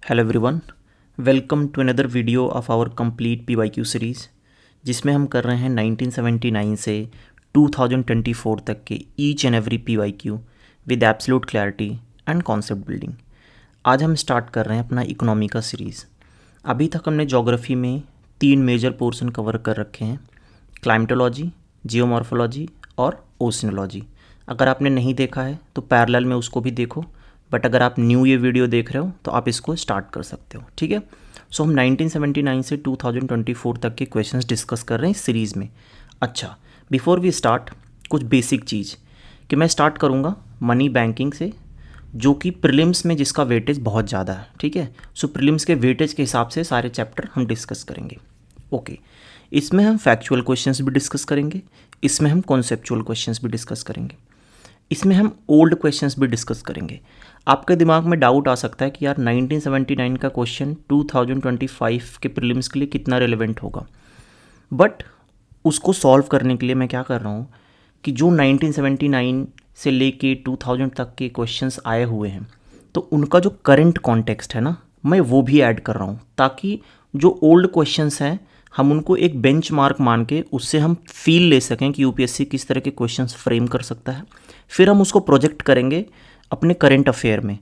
Hello everyone, welcome to another video of our complete PYQ series, जिसमें हम कर रहे हैं 1979 से 2024 तक के each and every PYQ with absolute clarity and concept building. आज हम स्टार्ट कर रहे हैं अपना इकोनॉमी का सीरीज़। अभी तक हमने ज्योग्राफी में 3 मेजर पोर्शन कवर कर रखे हैं, क्लाइमेटोलॉजी, जियोमॉर्फोलॉजी और ओशनोलॉजी। अगर आपने नहीं देखा है तो पैरेलल में उसको भी देखो, बट अगर आप न्यू ये वीडियो देख रहे हो तो आप इसको स्टार्ट कर सकते हो। ठीक है, सो हम 1979 से 2024 तक के क्वेश्चंस डिस्कस कर रहे हैं इस सीरीज़ में। अच्छा, बिफोर वी स्टार्ट कुछ बेसिक चीज़ कि मैं स्टार्ट करूँगा मनी बैंकिंग से, जो कि प्रीलिम्स में जिसका वेटेज बहुत ज़्यादा है। ठीक है, सो प्रीलिम्स के वेटेज के हिसाब से सारे चैप्टर हम डिस्कस करेंगे। ओके, इसमें हम फैक्चुअल क्वेश्चंस भी डिस्कस करेंगे, इसमें हम कॉन्सेप्चुअल क्वेश्चंस भी डिस्कस करेंगे, इसमें हम ओल्ड क्वेश्चंस भी डिस्कस करेंगे। आपके दिमाग में डाउट आ सकता है कि यार 1979 का क्वेश्चन 2025 के प्रीलिम्स के लिए कितना रेलेवेंट होगा, बट उसको सॉल्व करने के लिए मैं क्या कर रहा हूँ कि जो 1979 से लेके 2000 तक के क्वेश्चंस आए हुए हैं तो उनका जो करंट कॉन्टेक्स्ट है ना, मैं वो भी ऐड कर रहा हूँ, ताकि जो ओल्ड क्वेश्चंस हैं हम उनको एक बेंचमार्क मान के उससे हम फील ले सकें कि यूपीएससी किस तरह के क्वेश्चंस फ्रेम कर सकता है। फिर हम उसको प्रोजेक्ट करेंगे अपने करंट अफेयर में,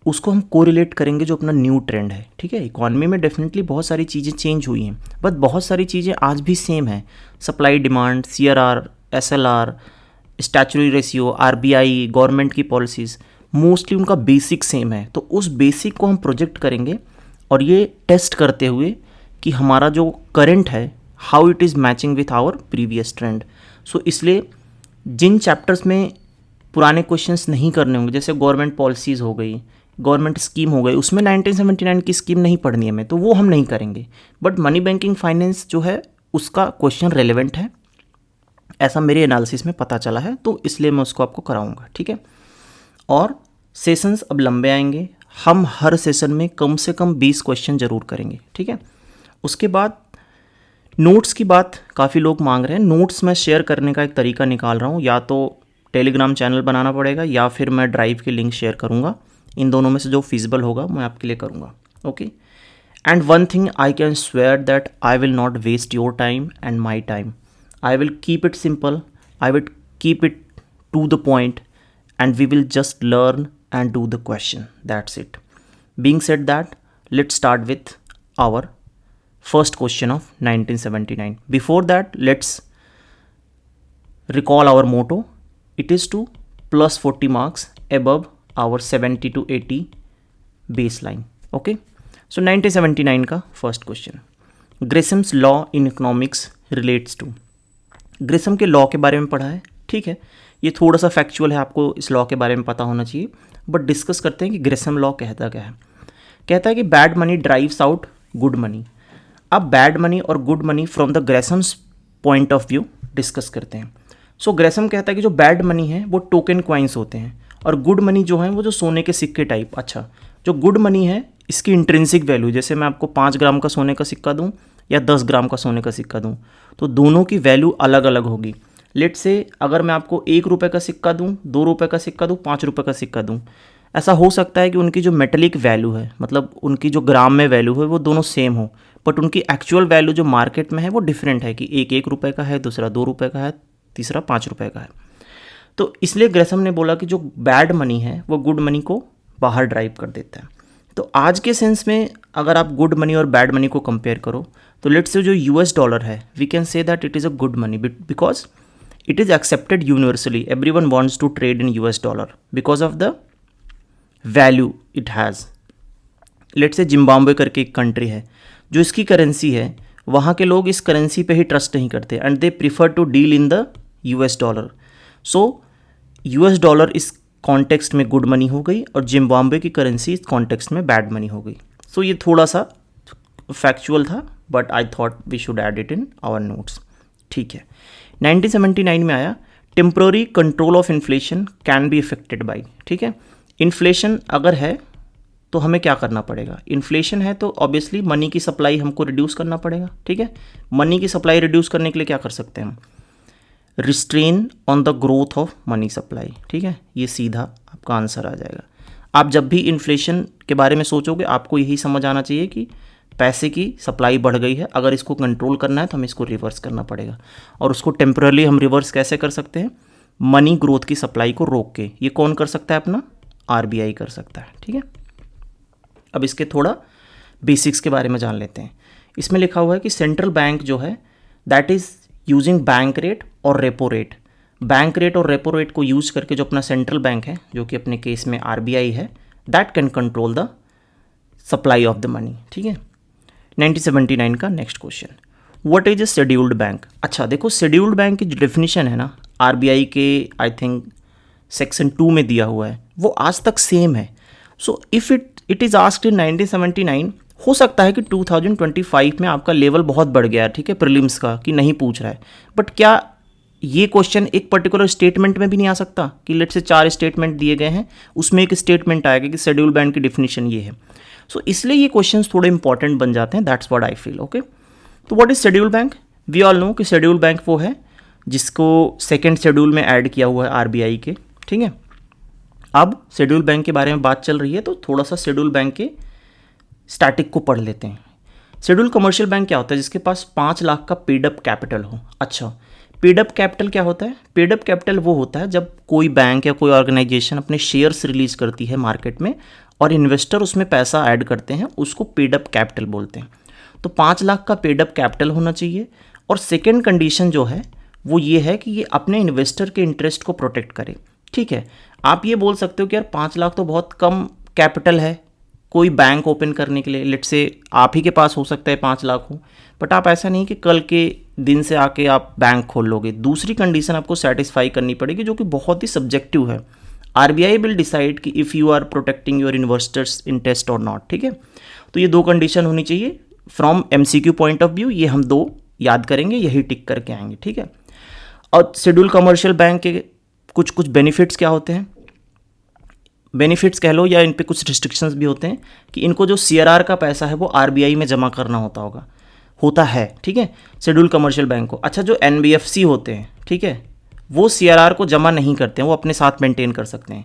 उसको हम कोरिलेट करेंगे जो अपना न्यू ट्रेंड है। ठीक है, इकॉनमी में डेफिनेटली बहुत सारी चीज़ें चेंज हुई हैं, बट बहुत सारी चीज़ें आज भी सेम हैं। Supply demand, CRR, SLR, statutory ratio, RBI, government की पॉलिसीज़, मोस्टली उनका बेसिक सेम है। तो उस बेसिक को हम प्रोजेक्ट करेंगे और ये टेस्ट करते हुए कि हमारा जो करंट है how it is matching with our previous trend. So इसलिए जिन चैप्टर्स में पुराने क्वेश्चंस नहीं करने होंगे, जैसे गवर्नमेंट पॉलिसीज़ हो गई, गवर्नमेंट स्कीम हो गई, उसमें 1979 की स्कीम नहीं पढ़नी है हमें, तो वो हम नहीं करेंगे। बट मनी बैंकिंग फाइनेंस जो है उसका क्वेश्चन रेलेवेंट है, ऐसा मेरे एनालिसिस में पता चला है, तो इसलिए मैं उसको आपको कराऊंगा। ठीक है, और सेशंस अब लंबे आएंगे, हम हर सेशन में कम से कम 20 क्वेश्चन ज़रूर करेंगे। ठीक है, उसके बाद नोट्स की बात काफ़ी लोग मांग रहे हैं। नोट्स मैं शेयर करने का एक तरीका निकाल रहा हूँ, या तो टेलीग्राम चैनल बनाना पड़ेगा या फिर मैं ड्राइव की लिंक शेयर करूँगा। इन दोनों में से जो फिजिबल होगा मैं आपके लिए करूँगा। Okay, and one thing I can swear that I will not waste your time and my time. I will keep it simple, I will keep it to the point, and we will just learn and do the question, that's it. Being said that, let's start with our first question of 1979. Before that, let's recall our motto. It is to plus 40 marks above our 70 to 80 baseline. Okay, so 1979 का first question. Gresham's law in economics relates to. Gresham के law के बारे में पढ़ा है, ठीक है, ये थोड़ा सा फैक्चुअल है, आपको इस लॉ के बारे में पता होना चाहिए, बट डिस्कस करते हैं कि ग्रेसम लॉ कहता क्या है। कहता है कि bad money drives out good money. अब बैड मनी और good money from the Gresham's point of view discuss करते हैं। सो ग्रेसम कहता है कि जो बैड मनी है वो टोकन क्वाइंस होते हैं, और गुड मनी जो है वो जो सोने के सिक्के टाइप। अच्छा, जो गुड मनी है इसकी इंट्रिंसिक वैल्यू, जैसे मैं आपको 5 ग्राम का सोने का सिक्का दूं या 10 ग्राम का सोने का सिक्का दूं, तो दोनों की वैल्यू अलग अलग होगी। लेट से अगर मैं आपको 1 रुपये का सिक्का दूं, 2 रुपये का सिक्का दूं, 5 रुपये का सिक्का दूं, ऐसा हो सकता है कि उनकी जो मेटेलिक वैल्यू है, मतलब उनकी जो ग्राम में वैल्यू है, वो दोनों सेम हो, बट उनकी एक्चुअल वैल्यू जो मार्केट में है वो डिफरेंट है, कि एक 1 रुपये का है, दूसरा 2 रुपये का है, तीसरा 5 रुपये का है। तो इसलिए ग्रेसम ने बोला कि जो बैड मनी है वो गुड मनी को बाहर ड्राइव कर देता है। तो आज के सेंस में अगर आप गुड मनी और बैड मनी को कंपेयर करो, तो लेट्स से जो यूएस डॉलर है, we can say that it is a good money because it is accepted universally, everyone wants to trade in US dollar because of the value it has. Let say Zimbabwe करके एक country है, जो इसकी currency है, वहाँ के लोग इस करेंसी पे ही ट्रस्ट नहीं करते, and they prefer to deal in the US dollar. So US dollar इस कॉन्टेक्स्ट में गुड मनी हो गई, और जिम्बाब्वे की करेंसी इस कॉन्टेक्स्ट में बैड मनी हो गई। सो ये थोड़ा सा फैक्चुअल था, but I thought we should add it in our notes. ठीक है, 1979 में आया temporary control of inflation can be effected by. ठीक है, इन्फ्लेशन अगर है तो हमें क्या करना पड़ेगा। इन्फ्लेशन है तो ऑब्वियसली मनी की सप्लाई हमको रिड्यूस करना पड़ेगा। ठीक है, मनी की सप्लाई रिड्यूस करने के लिए क्या कर सकते हैं हम, restrain on the growth of money supply. ठीक है, ये सीधा आपका आंसर आ जाएगा। आप जब भी इन्फ्लेशन के बारे में सोचोगे आपको यही समझ आना चाहिए कि पैसे की सप्लाई बढ़ गई है, अगर इसको कंट्रोल करना है तो हमें इसको रिवर्स करना पड़ेगा। और उसको टेम्पररी हम रिवर्स कैसे कर सकते हैं? मनी ग्रोथ की सप्लाई को रोक के। ये कौन कर सकता है? अपना आरबीआई कर सकता है। ठीक है, अब इसके थोड़ा बेसिक्स के बारे में जान लेते हैं। इसमें लिखा हुआ है कि सेंट्रल बैंक जो है that is using bank rate और रेपो रेट। बैंक रेट और रेपो रेट को यूज करके जो अपना सेंट्रल बैंक है, जो कि अपने केस में आरबीआई है, that can control the supply of the money. ठीक है, 1979 का next question, what is a scheduled bank? अच्छा देखो, शेड्यूल्ड बैंक की जो डेफिनेशन है ना आरबीआई के आई थिंक सेक्शन 2 में दिया हुआ है, वो आज तक सेम है। So if it is asked in 1979, हो सकता है कि 2025 में आपका लेवल बहुत बढ़ गया है, ठीक है, प्रीलिम्स का, कि नहीं पूछ रहा है। बट क्या ये क्वेश्चन एक पर्टिकुलर स्टेटमेंट में भी नहीं आ सकता कि लेट से 4 स्टेटमेंट दिए गए हैं, उसमें एक स्टेटमेंट आएगा कि शेड्यूल बैंक की डेफिनेशन ये है। सो इसलिए ये क्वेश्चंस थोड़े इंपॉर्टेंट बन जाते हैं, that's what I feel. Okay, तो what is schedule bank? We all know कि शेड्यूल बैंक वो है जिसको सेकेंड शेड्यूल में ऐड किया हुआ है आरबीआई के। ठीक है, अब शेड्यूल बैंक के बारे में बात चल रही है तो थोड़ा सा शेड्यूल बैंक के स्टैटिक को पढ़ लेते हैं। शेड्यूल कमर्शियल बैंक क्या होता है? जिसके पास 5 लाख का पेड अप कैपिटल हो। अच्छा, पेड अप कैपिटल क्या होता है? पेड अप कैपिटल वो होता है जब कोई बैंक या कोई ऑर्गेनाइजेशन अपने शेयर्स रिलीज करती है मार्केट में और इन्वेस्टर उसमें पैसा ऐड करते हैं, उसको पेड अप कैपिटल बोलते हैं। तो 5 लाख का पेड अप कैपिटल होना चाहिए। और सेकेंड कंडीशन जो है वो ये है कि ये अपने इन्वेस्टर के इंटरेस्ट को प्रोटेक्ट करे। ठीक है, आप ये बोल सकते हो कि यार 5 लाख तो बहुत कम कैपिटल है कोई बैंक ओपन करने के लिए, लेट से आप ही के पास हो सकता है 5 लाख हो, बट आप ऐसा नहीं कि कल के दिन से आके आप बैंक खोल लोगे। दूसरी कंडीशन आपको सेटिस्फाई करनी पड़ेगी जो कि बहुत ही सब्जेक्टिव है। आरबीआई विल डिसाइड कि if you are protecting your investors interest और नॉट। ठीक है, तो ये 2 कंडीशन होनी चाहिए from MCQ point of view. ये हम 2 याद करेंगे, यही टिक करके आएंगे। ठीक है, और शेड्यूल कमर्शियल बैंक के कुछ कुछ बेनिफिट्स क्या होते हैं? बेनिफिट्स कह लो या इन पे कुछ रिस्ट्रिक्शंस भी होते हैं कि इनको जो सीआरआर का पैसा है वो आरबीआई में जमा करना होता है। ठीक है, शेड्यूल कमर्शियल बैंक को। अच्छा, जो एनबीएफसी होते हैं, ठीक है, वो सीआरआर को जमा नहीं करते हैं, वो अपने साथ मेंटेन कर सकते हैं।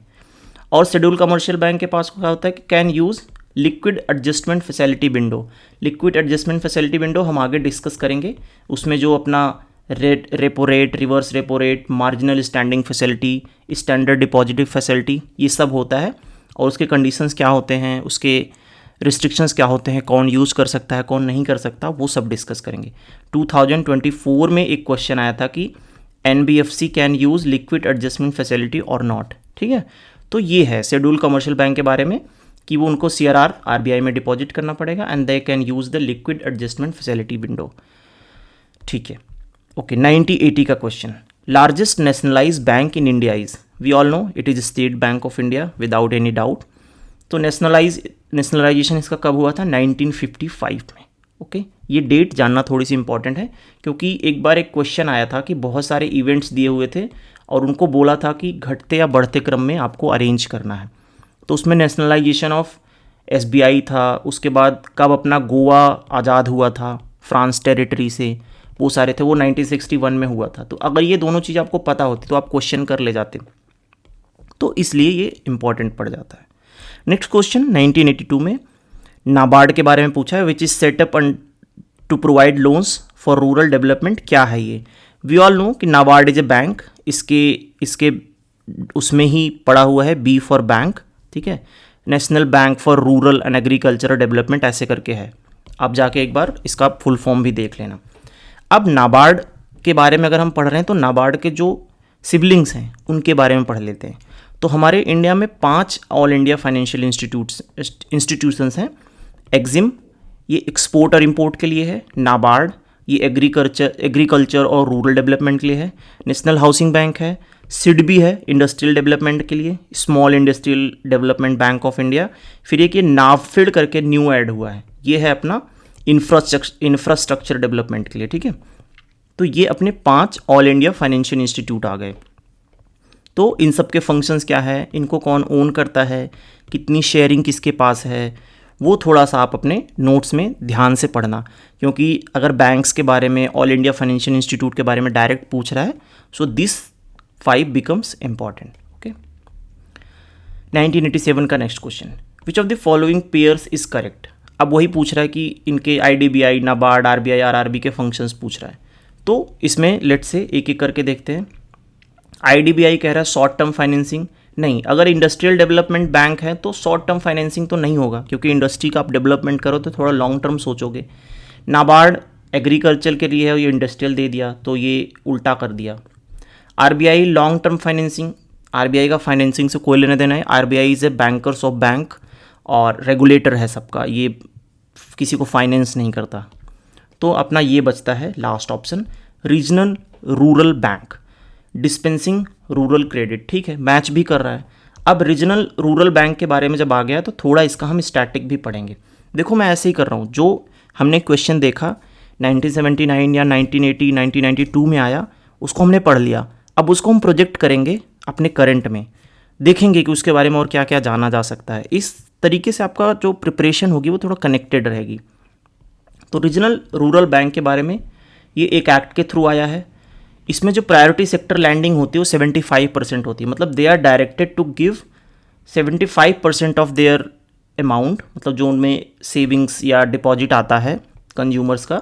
और शेड्यूल कमर्शियल बैंक के पास क्या होता है कि can use liquid adjustment facility window. Liquid adjustment facility window हम आगे डिस्कस करेंगे। उसमें जो अपना repo rate, reverse repo rate, marginal standing facility, standard depositive facility, ये सब होता है। और उसके कंडीशंस क्या होते हैं, उसके रिस्ट्रिक्शंस क्या होते हैं, कौन यूज़ कर सकता है कौन नहीं कर सकता, वो सब डिस्कस करेंगे। 2024 में एक क्वेश्चन आया था कि NBFC can use liquid adjustment facility और नॉट। ठीक है, तो ये है शेड्यूल कमर्शियल बैंक के बारे में कि वो उनको सीआरआर आरबीआई में डिपॉजिट करना पड़ेगा and they can use the liquid adjustment facility window. ठीक है, ओके, 9080 का question, largest nationalise bank in India is? We all know it is State Bank of India without any doubt. तो nationalisation इसका कब हुआ था? 1955 में। ओके, ये डेट जानना थोड़ी सी इंपॉर्टेंट है क्योंकि एक बार एक क्वेश्चन आया था कि बहुत सारे इवेंट्स दिए हुए थे और उनको बोला था कि घटते या बढ़ते क्रम में आपको अरेंज करना है। तो उसमें नेशनलाइजेशन ऑफ एसबीआई था, उसके बाद कब अपना गोवा आज़ाद हुआ था फ्रांस टेरिटरी से, वो सारे थे, वो 1961 में हुआ था। तो अगर ये दोनों चीज़ आपको पता होती तो आप क्वेश्चन कर ले जाते, तो इसलिए ये इंपॉर्टेंट पड़ जाता है। नेक्स्ट क्वेश्चन 1982 में नाबार्ड के बारे में पूछा है, which is setup to provide loans for rural development. क्या है ये? वी ऑल नो कि नाबार्ड इज ए बैंक, इसके उसमें ही पड़ा हुआ है बी फॉर बैंक। ठीक है, national bank for rural and agricultural development ऐसे करके है। आप जाके एक बार इसका फुल फॉर्म भी देख लेना। अब नाबार्ड के बारे में अगर हम पढ़ रहे हैं तो नाबार्ड के जो सिबलिंग्स हैं उनके बारे में पढ़ लेते हैं। तो हमारे इंडिया में 5 ऑल इंडिया फाइनेंशियल इंस्टीट्यूशंस हैं। एग्जिम, ये एक्सपोर्ट और इंपोर्ट के लिए है। नाबार्ड, ये एग्रीकल्चर और रूरल डेवलपमेंट के लिए है। नेशनल हाउसिंग बैंक है। सिडबी है इंडस्ट्रियल डेवलपमेंट के लिए, small industrial development bank of India. फिर एक ये नाफेड करके न्यू ऐड हुआ है, ये है अपना इंफ्रास्ट्रक्चर डेवलपमेंट के लिए। ठीक है, तो ये अपने 5 ऑल इंडिया फाइनेंशियल इंस्टीट्यूट आ गए। तो इन सब के फंक्शंस क्या है, इनको कौन ओन करता है, कितनी शेयरिंग किसके पास है, वो थोड़ा सा आप अपने नोट्स में ध्यान से पढ़ना, क्योंकि अगर बैंक्स के बारे में, ऑल इंडिया फाइनेंशियल इंस्टीट्यूट के बारे में डायरेक्ट पूछ रहा है, so this 5 becomes important. Okay, 1987 का next question, which of the following pairs is correct. अब वही पूछ रहा है कि इनके IDBI, नाबार्ड, RBI, RRB के फंक्शंस पूछ रहा है। तो इसमें लेट से एक एक करके देखते हैं। IDBI कह रहा है शॉर्ट टर्म फाइनेंसिंग, नहीं। अगर इंडस्ट्रियल डेवलपमेंट बैंक है तो शॉर्ट टर्म फाइनेंसिंग तो नहीं होगा, क्योंकि इंडस्ट्री का आप डेवलपमेंट करो तो थोड़ा लॉन्ग टर्म सोचोगे। नाबार्ड एग्रीकल्चर के लिए है, ये इंडस्ट्रियल दे दिया तो ये उल्टा कर दिया। RBI long term financing, RBI का फाइनेंसिंग से कोई लेना देना है। RBI is a banker's of bank और रेगुलेटर है सबका, ये किसी को फाइनेंस नहीं करता। तो अपना ये बचता है last option, regional rural bank, dispensing rural credit. ठीक है, मैच भी कर रहा है। अब रीजनल रूरल बैंक के बारे में जब आ गया तो थोड़ा इसका हम स्टैटिक भी पढ़ेंगे। देखो मैं ऐसे ही कर रहा हूँ, जो हमने क्वेश्चन देखा 1979 या 1980, 1992 में आया, उसको हमने पढ़ लिया। अब उसको हम प्रोजेक्ट करेंगे अपने करंट में, देखेंगे कि उसके बारे में और क्या क्या जाना जा सकता है। इस तरीके से आपका जो प्रिपरेशन होगी वो थोड़ा कनेक्टेड रहेगी। तो रीजनल रूरल बैंक के बारे में ये एक एक्ट के थ्रू आया है। इसमें जो प्रायोरिटी सेक्टर लैंडिंग होती है वो 75% होती है, मतलब they are directed to give 75% of their amount, मतलब जो उनमें सेविंग्स या डिपॉजिट आता है कंज्यूमर्स का,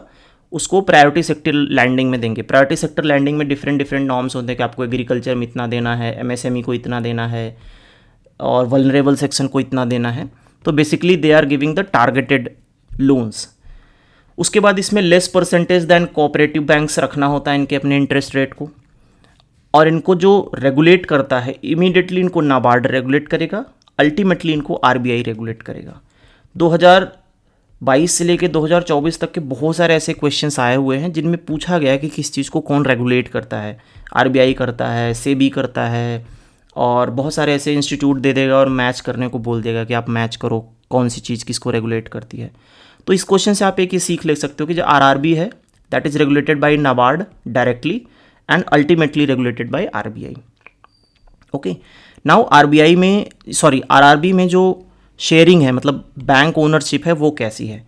उसको प्रायोरिटी सेक्टर लैंडिंग में देंगे। प्रायोरिटी सेक्टर लैंडिंग में डिफरेंट नॉर्म्स होते हैं कि आपको एग्रीकल्चर में इतना देना है, MSME को इतना देना है और वल्नरेबल सेक्शन को इतना देना है। तो basically they are giving the targeted loans. उसके बाद इसमें less percentage than cooperative banks रखना होता है इनके अपने इंटरेस्ट रेट को, और इनको जो रेगुलेट करता है इमीडिएटली इनको नाबार्ड रेगुलेट करेगा, अल्टीमेटली इनको RBI रेगुलेट करेगा। 2022 से लेकर 2024 तक के बहुत सारे ऐसे क्वेश्चंस आए हुए हैं जिनमें पूछा गया है कि किस चीज़ को कौन रेगुलेट करता है। RBI करता है, SEBI करता है, और बहुत सारे ऐसे इंस्टीट्यूट दे देगा और मैच करने को बोल देगा कि आप मैच करो कौन सी चीज़ किसको रेगुलेट करती है। तो इस क्वेश्चन से आप एक ही सीख ले सकते हो कि जो RRB है that is regulated by NABARD directly and ultimately regulated by RBI। Okay, now RRB में जो शेयरिंग है, मतलब बैंक ओनरशिप है, वो कैसी है।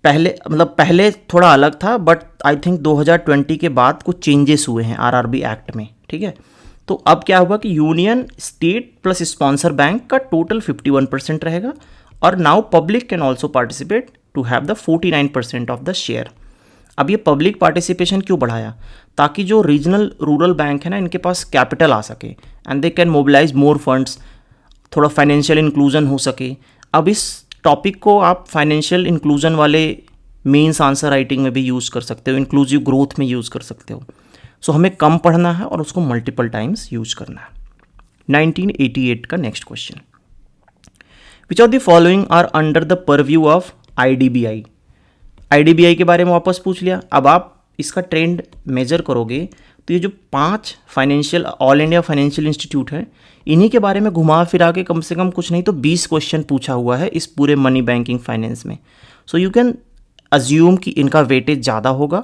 पहले थोड़ा अलग था, बट आई थिंक 2020 के बाद कुछ चेंजेस हुए हैं RRB एक्ट में। ठीक है, तो अब क्या हुआ कि union, state plus sponsor bank का टोटल 51% रहेगा, और now public can also participate to have the 49% of the share. अब ये पब्लिक पार्टिसिपेशन क्यों बढ़ाया, ताकि जो रीजनल रूरल बैंक है ना, इनके पास कैपिटल आ सके and they can mobilise more funds, थोड़ा फाइनेंशियल इंक्लूजन हो सके। अब इस टॉपिक को आप फाइनेंशियल इंक्लूजन वाले मेंस आंसर राइटिंग में भी यूज़ कर सकते हो, इंक्लूसिव ग्रोथ में यूज़ कर सकते हो। सो हमें कम पढ़ना है और उसको मल्टीपल टाइम्स यूज़ करना है। 1988 का next question, which of the following are under the purview of IDBI। IDBI के बारे में वापस पूछ लिया। अब आप इसका ट्रेंड मेजर करोगे तो ये जो 5 financial all India financial institute है, इन्हीं के बारे में घुमा फिरा के कम से कम कुछ नहीं तो 20 क्वेश्चन पूछा हुआ है इस पूरे मनी बैंकिंग फाइनेंस में। सो यू कैन अज्यूम कि इनका वेटेज ज़्यादा होगा,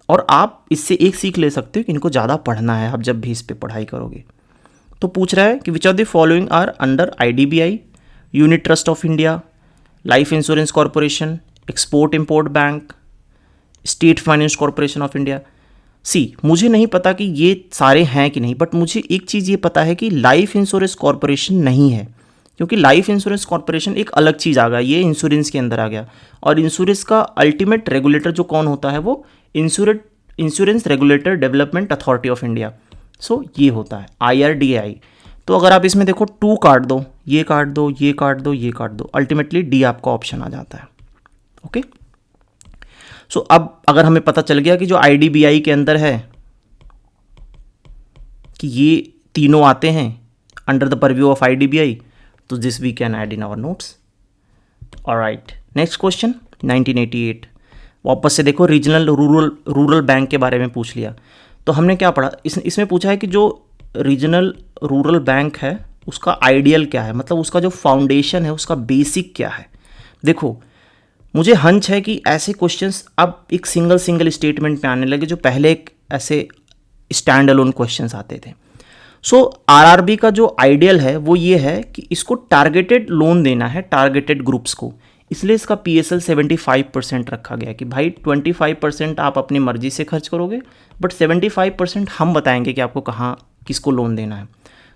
और आप इससे एक सीख ले सकते हो कि इनको ज़्यादा पढ़ना है आप जब भी इस पर पढ़ाई करोगे। तो पूछ रहा है कि which of the following are under IDBI, unit trust of India, life insurance corporation, export import bank, state finance corporation of India. मुझे नहीं पता कि ये सारे हैं कि नहीं, बट मुझे एक चीज़ ये पता है कि लाइफ इंश्योरेंस कॉरपोरेशन नहीं है, क्योंकि लाइफ इंश्योरेंस कॉरपोरेशन एक अलग चीज़ आ गया, ये इंश्योरेंस के अंदर आ गया। और इंश्योरेंस का अल्टीमेट रेगुलेटर जो कौन होता है, वो insurance regulator development authority of India. So ये होता है IRDAI। तो अगर आप इसमें देखो 2 काट दो, ये काट दो, ये काट दो, ये काट दो, अल्टीमेटली D आपका ऑप्शन आ जाता है। ओके, सो अब अगर हमें पता चल गया कि जो IDBI के अंदर है कि ये तीनों आते हैं under the purview of IDBI, तो this we can add in our notes. Alright, next question 1988। वापस से देखो, रीजनल रूरल बैंक के बारे में पूछ लिया। तो हमने क्या पढ़ा, इसमें पूछा है कि जो रीजनल रूरल बैंक है उसका आइडियल क्या है, मतलब उसका जो फाउंडेशन है, उसका बेसिक क्या है। देखो, मुझे हंच है कि ऐसे क्वेश्चंस अब एक सिंगल स्टेटमेंट में आने लगे, जो पहले एक ऐसे स्टैंड अलोन क्वेश्चंस आते थे। सो RRB का जो आइडियल है वो ये है कि इसको टारगेटेड लोन देना है टारगेटेड ग्रुप्स को, इसलिए इसका PSL 75% रखा गया कि भाई 25% आप अपनी मर्जी से खर्च करोगे, बट 75% हम बताएंगे कि आपको कहाँ किसको लोन देना है।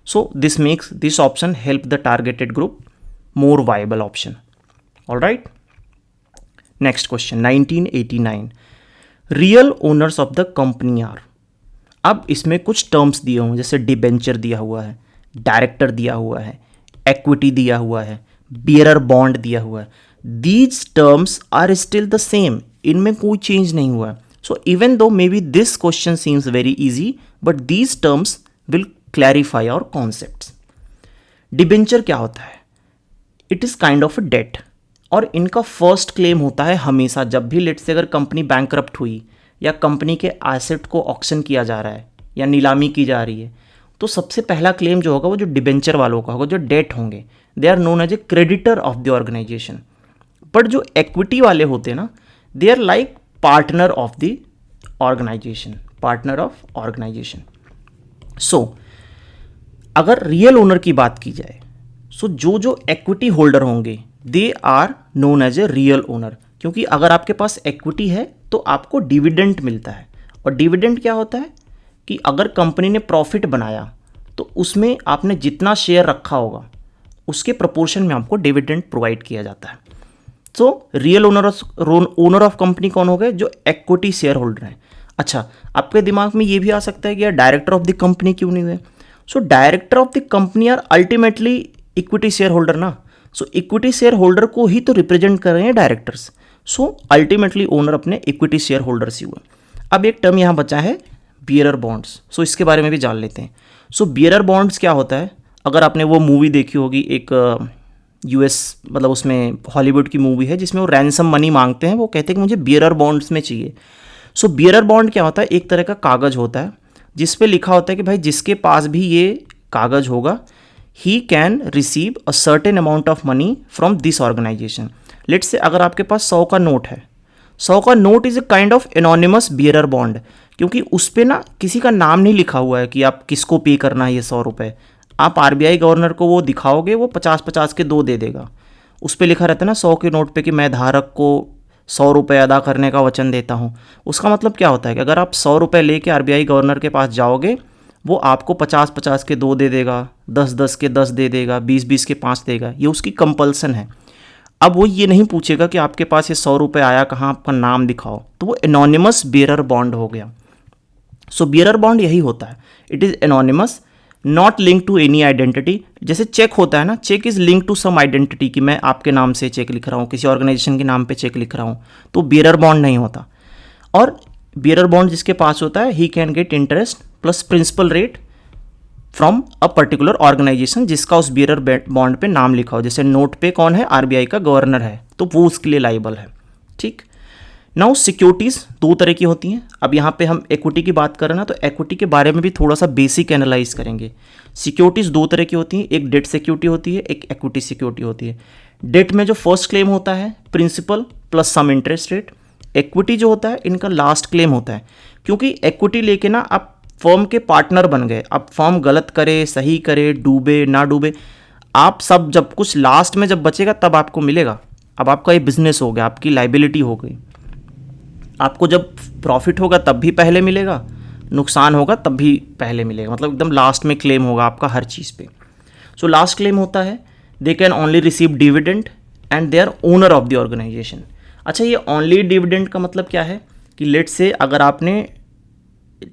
So this makes this option help the targeted group more viable option. All right. Next question 1989. Real owners of the company are. अब इसमें कुछ टर्म्स दिए होंगे, जैसे डिबेंचर दिया हुआ है, डायरेक्टर दिया हुआ है, इक्विटी दिया हुआ है, बियरर बॉन्ड दिया हुआ है. These terms are still the same, इनमें कोई चेंज नहीं हुआ है. So even though may be this question seems very easy, but these terms will clarify our concepts. Debenture क्या होता है? It is kind of a debt, और इनका फर्स्ट क्लेम होता है हमेशा जब भी लेट से अगर कंपनी बैंकरप्ट हुई या कंपनी के एसेट को ऑक्शन किया जा रहा है या नीलामी की जा रही है, तो सबसे पहला क्लेम जो होगा वो जो डिबेंचर वालों का होगा, जो डेट होंगे. They are known as a creditor of the organisation. But जो इक्विटी वाले होते हैं ना, they are like partner of the organisation, partner of organisation. So अगर रियल ओनर की बात की जाए, सो जो इक्विटी होल्डर होंगे they are known as a real owner, क्योंकि अगर आपके पास इक्विटी है तो आपको डिविडेंड मिलता है. और डिविडेंड क्या होता है कि अगर कंपनी ने प्रॉफिट बनाया तो उसमें आपने जितना शेयर रखा होगा उसके प्रपोर्शन में आपको डिविडेंड प्रोवाइड किया जाता है. So real owner of company कौन हो गए? जो इक्विटी शेयर होल्डर हैं. अच्छा, आपके दिमाग में ये भी आ सकता है कि यार डायरेक्टर ऑफ द कंपनी क्यों नहीं हुए? So director of the company are ultimately equity share holder ना. सो इक्विटी शेयर होल्डर को ही तो रिप्रेजेंट कर रहे हैं डायरेक्टर्स. सो अल्टीमेटली ओनर अपने इक्विटी शेयर होल्डर्स ही हुए. अब एक टर्म यहाँ बचा है बियरर बॉन्ड्स. सो इसके बारे में भी जान लेते हैं. सो बियरर बॉन्ड्स क्या होता है? अगर आपने वो मूवी देखी होगी, एक यूएस मतलब उसमें हॉलीवुड की मूवी है जिसमें वो रैंसम मनी मांगते हैं, वो कहते हैं कि मुझे बियरर बॉन्ड्स में चाहिए. सो बियरर बॉन्ड क्या होता है? एक तरह का कागज़ होता है जिस पे लिखा होता है कि भाई जिसके पास भी ये कागज़ होगा he can receive a certain amount of money from this organisation. Let's say अगर आपके पास 100 का नोट है, 100 का note is a kind of anonymous bearer bond, क्योंकि उस पर ना किसी का नाम नहीं लिखा हुआ है कि आप किसको पे करना है ये 100 रुपये. आप आरबीआई गवर्नर को वो दिखाओगे, वो 50-50 के 2 दे देगा. उस पर लिखा रहता है ना 100 के नोट पे कि मैं धारक को 100 रुपये अदा करने का वचन देता हूँ. उसका मतलब क्या होता है कि अगर आप 100 रुपये लेके आरबीआई गवर्नर के पास जाओगे, वो आपको 50-50 के 2 दे देगा, 10-10 के 10 दे देगा, 20-20 के 5 देगा. ये उसकी कंपल्सन है. अब वो ये नहीं पूछेगा कि आपके पास ये 100 रुपये आया कहाँ, आपका नाम दिखाओ. तो वो एनोनिमस बियरर बॉन्ड हो गया. सो बियरर बॉन्ड यही होता है, it is anonymous, not link to any identity. जैसे चेक होता है ना, cheque is link to some identity कि मैं आपके नाम से चेक लिख रहा हूँ, किसी ऑर्गेनाइजेशन के नाम पे चेक लिख रहा हूँ, तो बियरर बॉन्ड नहीं होता. और बियरर बॉन्ड जिसके पास होता है he can get interest plus principal rate from a particular organisation जिसका उस बियरर बॉन्ड पे नाम लिखा हो. जैसे नोट पे कौन है? आरबीआई का गवर्नर है, तो वो उसके लिए लाइबल है. ठीक. नाउ सिक्योरिटीज़ 2 तरह की होती हैं. अब यहाँ पे हम इक्विटी की बात कर रहे हैं ना, तो इक्विटी के बारे में भी थोड़ा सा बेसिक एनालाइज करेंगे. सिक्योरिटीज़ 2 तरह की होती हैं, एक डेट सिक्योरिटी होती है, एक इक्विटी सिक्योरिटी होती है. डेट में जो फर्स्ट क्लेम होता है principal plus some interest rate. Equity जो होता है इनका लास्ट क्लेम होता है, क्योंकि इक्विटी लेके ना आप फर्म के पार्टनर बन गए. अब फर्म गलत करे, सही करे, डूबे ना डूबे, आप सब जब कुछ लास्ट में जब बचेगा तब आपको मिलेगा. अब आपका ये बिजनेस हो गया, आपकी लाइबिलिटी हो गई. आपको जब प्रॉफिट होगा तब भी पहले मिलेगा, नुकसान होगा तब भी पहले मिलेगा, मतलब एकदम लास्ट में क्लेम होगा आपका हर चीज़ पे. सो लास्ट क्लेम होता है they can only receive dividend and they are owner of the organisation. अच्छा, ये ओनली डिविडेंड का मतलब क्या है कि लेट से अगर आपने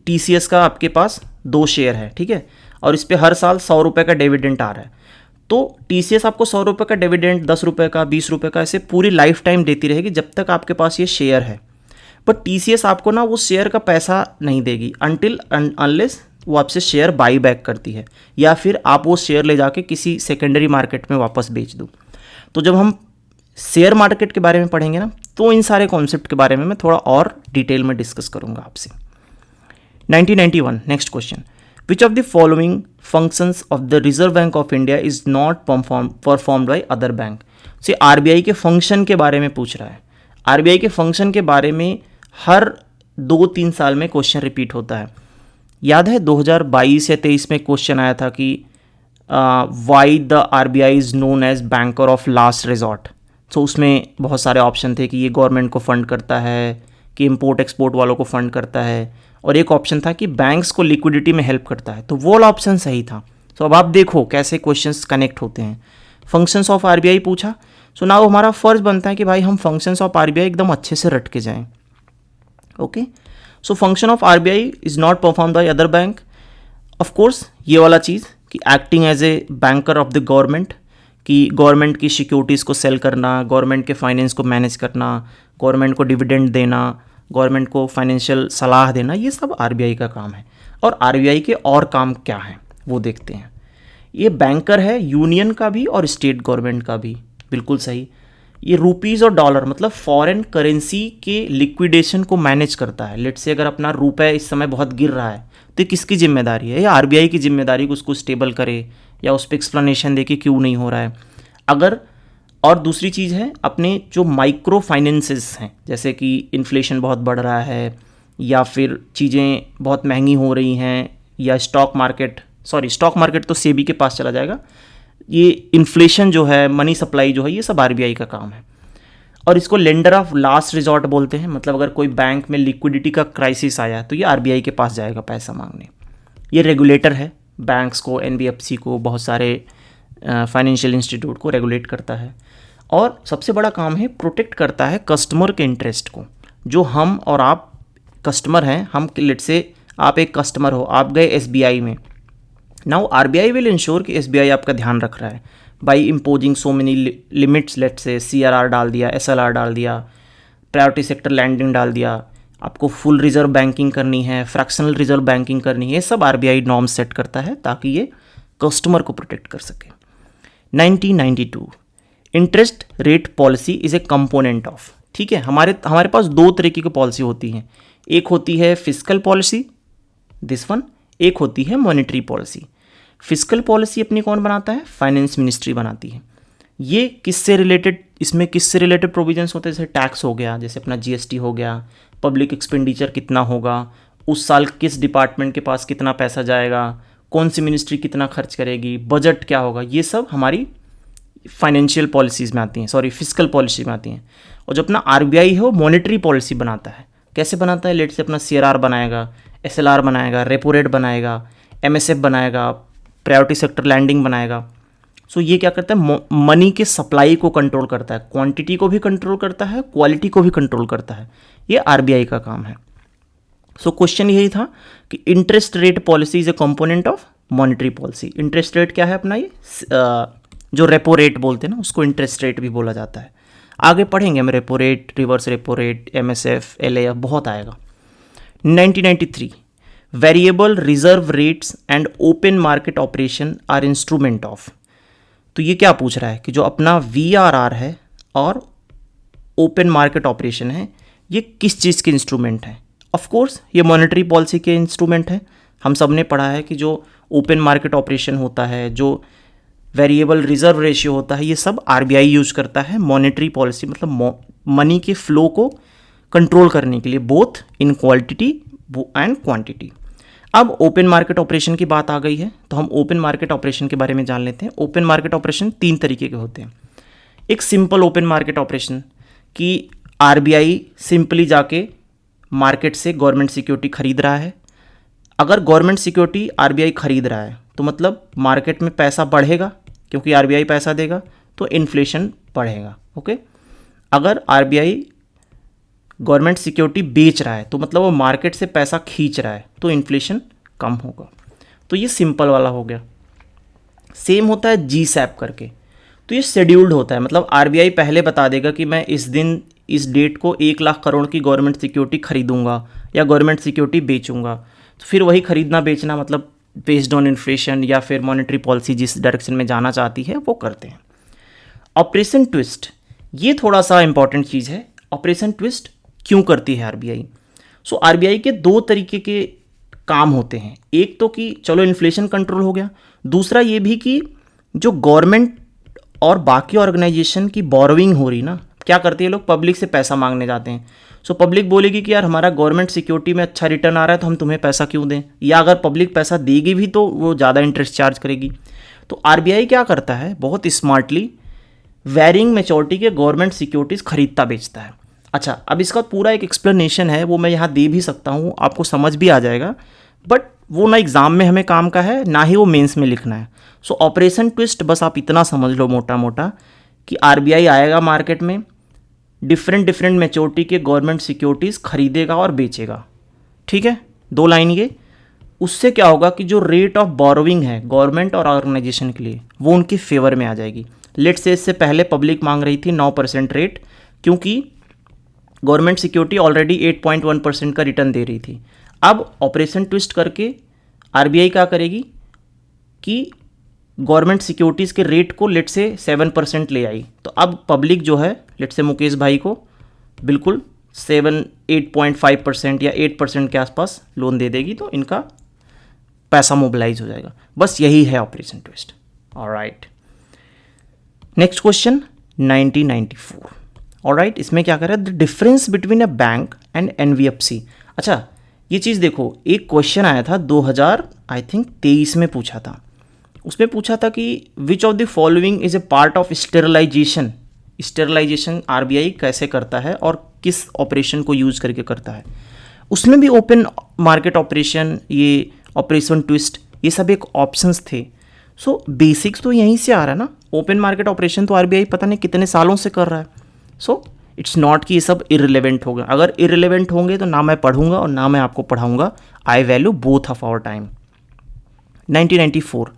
टीसीएस का आपके पास 2 शेयर है, ठीक है, और इस पर हर साल 100 रुपये का डिविडेंड आ रहा है, तो टीसीएस आपको 100 रुपये का डिविडेंड, 10 रुपये का, 20 रुपये का, ऐसे पूरी लाइफ टाइम देती रहेगी जब तक आपके पास ये शेयर है. बट टीसीएस आपको ना वो शेयर का पैसा नहीं देगी अनटिल अनलेस वो आपसे शेयर बाई बैक करती है, या फिर आप वो शेयर ले जाके किसी सेकेंडरी मार्केट में वापस बेच दो. तो जब हम शेयर मार्केट के बारे में पढ़ेंगे ना, तो इन सारे कॉन्सेप्ट के बारे में मैं थोड़ा और डिटेल में डिस्कस करूंगा आपसे. 1991 next question. Which of the following functions of the reserve bank of India is not performed by other bank. से आरबीआई के फंक्शन के बारे में पूछ रहा है. आरबीआई के फंक्शन के बारे में हर 2-3 साल में क्वेश्चन रिपीट होता है. याद है 2022 या 23 में क्वेश्चन आया था कि why the RBI is known as banker of last resort. So उसमें बहुत सारे ऑप्शन थे कि ये गवर्नमेंट को फंड करता है, कि इम्पोर्ट एक्सपोर्ट वालों को फंड करता है, और एक ऑप्शन था कि बैंक्स को लिक्विडिटी में हेल्प करता है. तो वो वाला ऑप्शन सही था. तो अब आप देखो कैसे क्वेश्चंस कनेक्ट होते हैं। फंक्शंस ऑफ आरबीआई पूछा, सो नाउ हमारा फर्ज बनता है कि भाई हम फंक्शंस ऑफ आरबीआई एकदम अच्छे से रट के जाएं। Okay, so function of RBI is not perform by other bank. Of course ये वाला चीज़ कि acting as a banker of the government, कि गवर्नमेंट की सिक्योरिटीज़ को सेल करना, गवर्नमेंट के फाइनेंस को मैनेज करना, गवर्नमेंट को डिविडेंड देना, गवर्नमेंट को फाइनेंशियल सलाह देना, ये सब आरबीआई का काम है। और आरबीआई के और काम क्या हैं वो देखते हैं। ये बैंकर है यूनियन का भी और स्टेट गवर्नमेंट का भी, बिल्कुल सही। ये रुपीज़ और डॉलर मतलब फॉरेन करेंसी के लिक्विडेशन को मैनेज करता है। लेट्स से अगर अपना रुपए इस समय बहुत गिर रहा है तो किसकी जिम्मेदारी है? या आरबीआई की जिम्मेदारी कि उसको स्टेबल करे या उस पर एक्सप्लेनेशन दे कि क्यों नहीं हो रहा है। अगर और दूसरी चीज़ है अपने जो माइक्रो फाइनेंसेस हैं, जैसे कि इन्फ्लेशन बहुत बढ़ रहा है या फिर चीज़ें बहुत महंगी हो रही हैं, या स्टॉक मार्केट तो सेबी के पास चला जाएगा। ये इन्फ्लेशन जो है, मनी सप्लाई जो है, ये सब आरबीआई का काम है। और इसको लेंडर ऑफ लास्ट रिजॉर्ट बोलते हैं। मतलब अगर कोई बैंक में लिक्विडिटी का क्राइसिस आया तो ये आरबीआई के पास जाएगा पैसा मांगने। ये रेगुलेटर है, बैंक्स को, एनबीएफसी को, बहुत सारे फाइनेंशियल इंस्टीट्यूट को रेगुलेट करता है। और सबसे बड़ा काम है प्रोटेक्ट करता है कस्टमर के इंटरेस्ट को। जो हम और आप कस्टमर हैं, हम लेट से आप एक कस्टमर हो, आप गए एसबीआई में। नाउ आरबीआई विल इंश्योर कि एसबीआई आपका ध्यान रख रहा है by imposing so many limits. Let say CRR डाल दिया, एसएलआर डाल दिया, प्रायोरिटी सेक्टर लैंडिंग डाल दिया, आपको फुल रिजर्व बैंकिंग करनी है, फ्रैक्शनल रिजर्व बैंकिंग करनी है, ये सब आरबीआई नॉर्म्स सेट करता है ताकि ये कस्टमर को प्रोटेक्ट कर सके। 1992 interest rate policy is a component of. ठीक है, हमारे पास दो तरीके की पॉलिसी होती हैं। एक होती है फिस्कल पॉलिसी, दिस वन, एक होती है मॉनेटरी पॉलिसी। फिस्कल पॉलिसी अपनी कौन बनाता है? फाइनेंस मिनिस्ट्री बनाती है। ये किससे रिलेटेड, इसमें किससे रिलेटेड प्रोविजंस होते हैं? जैसे टैक्स हो गया, जैसे अपना जीएसटी हो गया, पब्लिक एक्सपेंडिचर कितना होगा, उस साल किस डिपार्टमेंट के पास कितना पैसा जाएगा, कौन सी मिनिस्ट्री कितना खर्च करेगी, बजट क्या होगा, ये सब हमारी फाइनेंशियल पॉलिसीज़ में आती हैं, फिस्कल पॉलिसी में आती हैं। और जो अपना आरबीआई है वो मॉनेटरी पॉलिसी बनाता है। कैसे बनाता है? लेट से अपना सीआरआर बनाएगा, एसएलआर बनाएगा, रेपो रेट बनाएगा, एमएसएफ बनाएगा, प्रायोरिटी सेक्टर लैंडिंग बनाएगा। सो ये क्या करता है? मनी के सप्लाई को कंट्रोल करता है, क्वांटिटी को भी कंट्रोल करता है, क्वालिटी को भी कंट्रोल करता है। ये आरबीआई का काम है। सो क्वेश्चन यही था कि interest rate policy is a component of monetary policy. Interest rate क्या है अपना? ये जो रेपो रेट बोलते हैं ना, उसको इंटरेस्ट रेट भी बोला जाता है। आगे पढ़ेंगे हम repo rate, reverse repo rate, MSF, LAF, बहुत आएगा। 1993 variable reserve rates and open market operation are instrument of. तो ये क्या पूछ रहा है कि जो अपना वीआरआर है और ओपन मार्केट ऑपरेशन है, ये किस चीज़ के इंस्ट्रूमेंट हैं? ऑफ कोर्स ये मॉनेटरी पॉलिसी के इंस्ट्रूमेंट है। हम सब ने पढ़ा है कि जो ओपन मार्केट ऑपरेशन होता है, जो वेरिएबल रिजर्व रेशियो होता है, ये सब आरबीआई यूज करता है मॉनेटरी पॉलिसी, मतलब मनी के फ्लो को कंट्रोल करने के लिए, both in quality and quantity. अब ओपन मार्केट ऑपरेशन की बात आ गई है तो हम ओपन मार्केट ऑपरेशन के बारे में जान लेते हैं। ओपन मार्केट ऑपरेशन 3 तरीके के होते हैं। एक सिंपल ओपन मार्केट ऑपरेशन कि आरबीआई सिंपली जाके मार्केट से गवर्नमेंट सिक्योरिटी खरीद रहा है। अगर गवर्नमेंट सिक्योरिटी आरबीआई खरीद रहा है तो मतलब मार्केट में पैसा बढ़ेगा, क्योंकि आरबीआई पैसा देगा तो इन्फ्लेशन बढ़ेगा। ओके, अगर आरबीआई गवर्नमेंट सिक्योरिटी बेच रहा है तो मतलब वो मार्केट से पैसा खींच रहा है तो इन्फ्लेशन कम होगा। तो ये सिंपल वाला हो गया। सेम होता है जीसैप करके, तो ये शेड्यूल्ड होता है, मतलब आरबीआई पहले बता देगा कि मैं इस दिन इस डेट को 1 लाख करोड़ की गवर्नमेंट सिक्योरिटी खरीदूंगा या गवर्नमेंट सिक्योरिटी बेचूंगा। तो फिर वही खरीदना बेचना मतलब बेस्ड ऑन इन्फ्लेशन या फिर मॉनेटरी पॉलिसी जिस डायरेक्शन में जाना चाहती है वो करते हैं। ऑपरेशन ट्विस्ट, ये थोड़ा सा इंपॉर्टेंट चीज़ है। ऑपरेशन ट्विस्ट क्यों करती है आरबीआई? सो आरबीआई के 2 तरीके के काम होते हैं। एक तो कि चलो इन्फ्लेशन कंट्रोल हो गया, दूसरा ये भी कि जो गवर्नमेंट और बाकी ऑर्गेनाइजेशन की बोरोइंग हो रही ना, क्या करती है, लोग पब्लिक से पैसा मांगने जाते हैं। सो पब्लिक बोलेगी कि यार हमारा गवर्नमेंट सिक्योरिटी में अच्छा रिटर्न आ रहा है तो हम तुम्हें पैसा क्यों दें, या अगर पब्लिक पैसा देगी भी तो वो ज़्यादा इंटरेस्ट चार्ज करेगी। तो आरबीआई क्या करता है, बहुत स्मार्टली वेरिंग मैच्योरिटी के गवर्नमेंट सिक्योरिटीज़ खरीदता बेचता है। अच्छा, अब इसका पूरा एक एक्सप्लेनेशन है, वो मैं यहाँ दे भी सकता हूँ, आपको समझ भी आ जाएगा, बट वो ना एग्ज़ाम में हमें काम का है, ना ही वो मेंस में लिखना है। सो ऑपरेशन ट्विस्ट बस आप इतना समझ लो मोटा मोटा कि आरबीआई आएगा मार्केट में, डिफरेंट मैच्योरिटी के गवर्नमेंट सिक्योरिटीज़ खरीदेगा और बेचेगा, ठीक है, 2 लाइन ये। उससे क्या होगा कि जो रेट ऑफ बोरोविंग है गवर्नमेंट और ऑर्गेनाइजेशन के लिए वो उनके फेवर में आ जाएगी। लेट्स से इससे पहले पब्लिक मांग रही थी 9% रेट, क्योंकि गवर्नमेंट सिक्योरिटी ऑलरेडी 8.1% का रिटर्न दे रही थी। अब ऑपरेशन ट्विस्ट करके आरबीआई क्या करेगी कि गवर्नमेंट सिक्योरिटीज़ के रेट को लेट से 7% ले आई, तो अब पब्लिक जो है लेट से मुकेश भाई को बिल्कुल 8.5% या 8% के आसपास लोन दे देगी, तो इनका पैसा मोबिलाइज हो जाएगा। बस यही है operation twist. Alright, next question 1994। Alright, इसमें क्या कर रहा है, the difference between a bank and NBFC. अच्छा, ये चीज़ देखो, एक क्वेश्चन आया था 2023 में पूछा था। उसमें पूछा था कि which of the following is a part of sterilisation. Sterilisation RBI कैसे करता है और किस ऑपरेशन को यूज करके करता है। उसमें भी ओपन मार्केट ऑपरेशन, ये ऑपरेशन ट्विस्ट, ये सब एक ऑप्शंस थे। सो बेसिक्स तो यहीं से आ रहा है ना। ओपन मार्केट ऑपरेशन तो आरबीआई पता नहीं कितने सालों से कर रहा है। सो इट्स नॉट कि ये सब इररिलेवेंट होगा। अगर इररिलेवेंट होंगे तो ना मैं पढ़ूंगा और ना मैं आपको पढ़ाऊंगा। I value both of our time. 1994,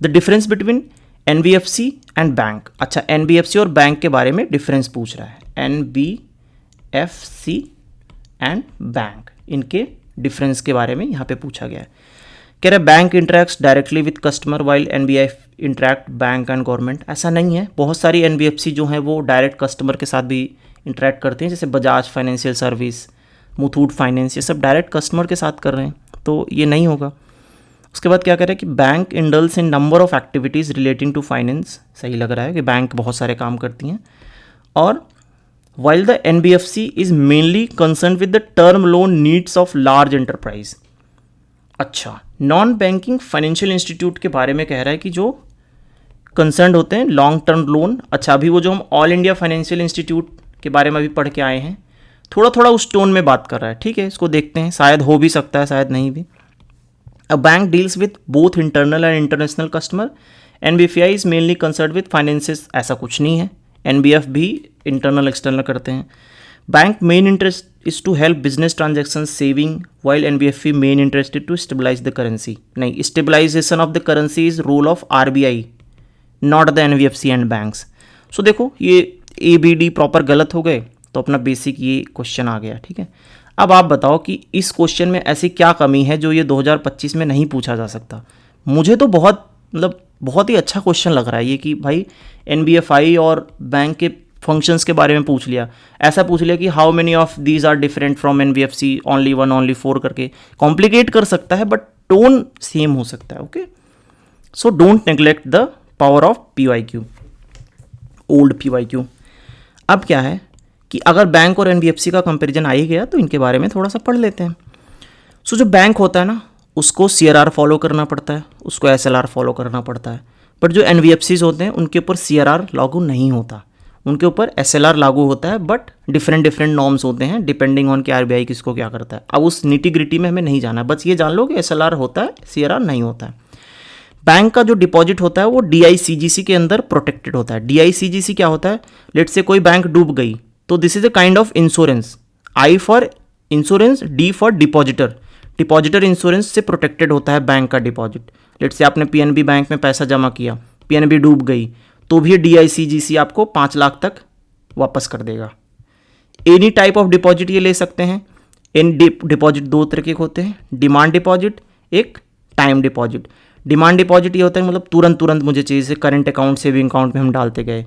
the difference between NBFC and bank. अच्छा, एनबीएफसी और बैंक के बारे में डिफरेंस पूछ रहा है। एनबीएफसी एंड बैंक, इनके डिफरेंस के बारे में यहाँ पे पूछा गया है। कह रहे bank interacts directly with customer while NBF interact bank and government. ऐसा नहीं है, बहुत सारी एनबीएफसी जो है वो डायरेक्ट कस्टमर के साथ भी इंटरेक्ट करते हैं, जैसे Bajaj financial service, Muthoot finance, ये सब डायरेक्ट कस्टमर के साथ कर रहे हैं, तो ये नहीं होगा। उसके बाद क्या कह रहे हैं कि bank indulges in number of activities relating to finance. सही लग रहा है कि बैंक बहुत सारे काम करती हैं। और while the NBFC is mainly concern with the term loan needs of large enterprise. अच्छा, नॉन बैंकिंग फाइनेंशियल इंस्टीट्यूट के बारे में कह रहा है कि जो कंसर्न होते हैं लॉन्ग टर्म लोन। अच्छा, अभी वो जो हम ऑल इंडिया फाइनेंशियल इंस्टीट्यूट के बारे में अभी पढ़ के आए हैं, थोड़ा थोड़ा उस टोन में बात कर रहा है। ठीक है, इसको देखते हैं, शायद हो भी सकता है, शायद नहीं भी। A bank deals with both internal and international customer. NBFI is mainly concern with finances. ऐसा कुछ नहीं है, एनबीएफ भी इंटरनल एक्सटर्नल करते हैं। Bank main interest is to help business transaction saving, while NBFC main interested to stabilise the currency. नहीं, stabilisation of the currency is role of RBI, not the NBFC and banks. So देखो, ये A B D proper गलत हो गए, तो अपना basic ये question आ गया। ठीक है, अब आप बताओ कि इस क्वेश्चन में ऐसी क्या कमी है जो ये 2025 में नहीं पूछा जा सकता। मुझे तो बहुत ही अच्छा क्वेश्चन लग रहा है ये, कि भाई एनबीएफआई और बैंक के फंक्शंस के बारे में पूछ लिया। ऐसा पूछ लिया कि how many of these are different from NBFC, only 1, only 4 करके। कॉम्प्लिकेट कर सकता है बट टोन सेम हो सकता है। Okay, so don't neglect the power of PYQ, old PYQ. अब क्या है कि अगर बैंक और एनबीएफसी का कंपैरिजन आ ही गया तो इनके बारे में थोड़ा सा पढ़ लेते हैं। सो जो बैंक होता है ना, उसको सीआरआर फॉलो करना पड़ता है, उसको एसएलआर फॉलो करना पड़ता है। बट जो एनबीएफसीज होते हैं उनके ऊपर सीआरआर लागू नहीं होता, उनके ऊपर एसएलआर लागू होता है। बट डिफरेंट नॉर्म्स होते हैं डिपेंडिंग ऑन कि आरबीआई किसको क्या करता है। अब उस निटी ग्रिटी में हमें नहीं जाना, बस ये जान लो कि एसएलआर होता है, सीआरआर नहीं होता है। बैंक का जो डिपॉजिट होता है वो डीआईसीजीसी के अंदर प्रोटेक्टेड होता है। डीआईसीजीसी क्या होता है, लेट्स से कोई बैंक डूब गई तो this is a kind of insurance. I for insurance, D for depositor. Depositor insurance से प्रोटेक्टेड होता है बैंक का डिपॉजिट। लेट्स से आपने पीएनबी बैंक में पैसा जमा किया, पीएनबी डूब गई, तो भी डीआईसीजीसी आपको 5 लाख तक वापस कर देगा। एनी टाइप ऑफ डिपॉजिट ये ले सकते हैं। इन डिपॉजिट 2 तरह के होते हैं, डिमांड डिपॉजिट, एक टाइम डिपॉजिट। डिमांड डिपॉजिट ये होता है मतलब तुरंत मुझे चाहिए, जैसे करंट अकाउंट, सेविंग अकाउंट में हम डालते गए।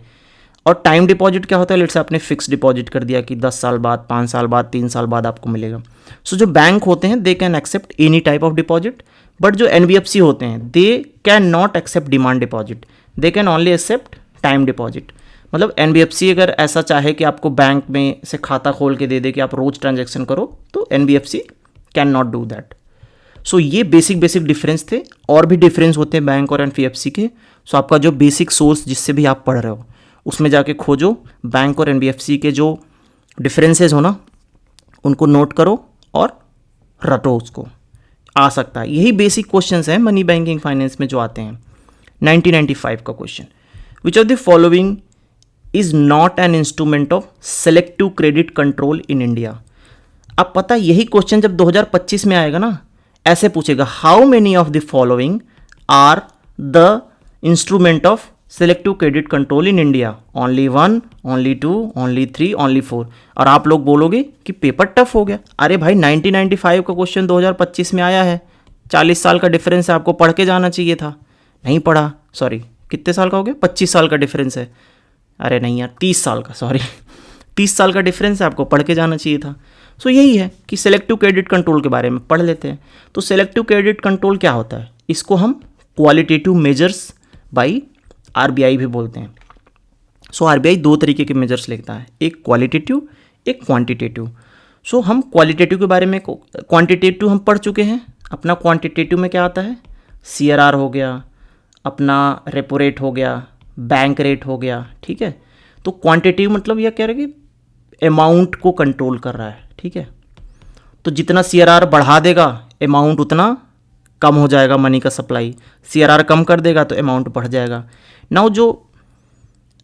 और टाइम डिपॉजिट क्या होता है, लेट्स से आपने फिक्स डिपॉजिट कर दिया कि 10 साल बाद, 5 साल बाद, 3 साल बाद आपको मिलेगा। सो जो बैंक होते हैं they can accept any type of deposit, but जो एनबीएफसी होते हैं they can not accept demand deposit, they can only accept time deposit. मतलब एनबीएफसी अगर ऐसा चाहे कि आपको बैंक में से खाता खोल के दे दे कि आप रोज ट्रांजेक्शन करो, तो NBFC can not do that. So ये बेसिक डिफरेंस थे। और भी डिफरेंस होते हैं बैंक और एनबीएफसी के। सो आपका जो बेसिक सोर्स जिससे भी आप पढ़ रहे हो उसमें जाके खोजो, बैंक और एनबीएफसी के जो डिफरेंसेस हो ना उनको नोट करो और रटो उसको। आ सकता है। यही बेसिक क्वेश्चंस हैं मनी बैंकिंग फाइनेंस में जो आते हैं। 1995 का question, which of the following is not an instrument of selective credit control in India. अब पता यही क्वेश्चन जब 2025 में आएगा ना, ऐसे पूछेगा, how many of the following are the instrument of selective credit control in India, only 1, only 2, only 3, only 4। और आप लोग बोलोगे कि पेपर टफ हो गया। अरे भाई 1995 का क्वेश्चन 2025 में आया है, 40 साल का डिफरेंस है, आपको पढ़ के जाना चाहिए था, नहीं पढ़ा। सॉरी, कितने साल का हो गया? 25 साल का डिफरेंस है। अरे नहीं यार, 30 साल का, सॉरी 30 साल का डिफरेंस है, आपको पढ़ के जाना चाहिए था। सो यही है कि सेलेक्टिव क्रेडिट कंट्रोल के बारे में पढ़ लेते हैं। तो सेलेक्टिव क्रेडिट कंट्रोल क्या होता है? इसको हम क्वालिटेटिव मेजर्स बाई आरबीआई भी बोलते हैं। सो आरबीआई दो तरीके के मेजर्स लेता है, एक क्वालिटेटिव, एक क्वांटिटेटिव। सो हम क्वालिटेटिव के बारे में, क्वांटिटेटिव हम पढ़ चुके हैं। अपना क्वांटिटेटिव में क्या आता है? सीआरआर हो गया, अपना रेपो रेट हो गया, बैंक रेट हो गया, ठीक है। तो क्वांटिटेटिव मतलब यह कह रहे हैं कि अमाउंट को कंट्रोल कर रहा है, ठीक है। तो जितना सीआरआर बढ़ा देगा अमाउंट उतना कम हो जाएगा, मनी का सप्लाई। सीआरआर कम कर देगा तो अमाउंट बढ़ जाएगा। नाउ जो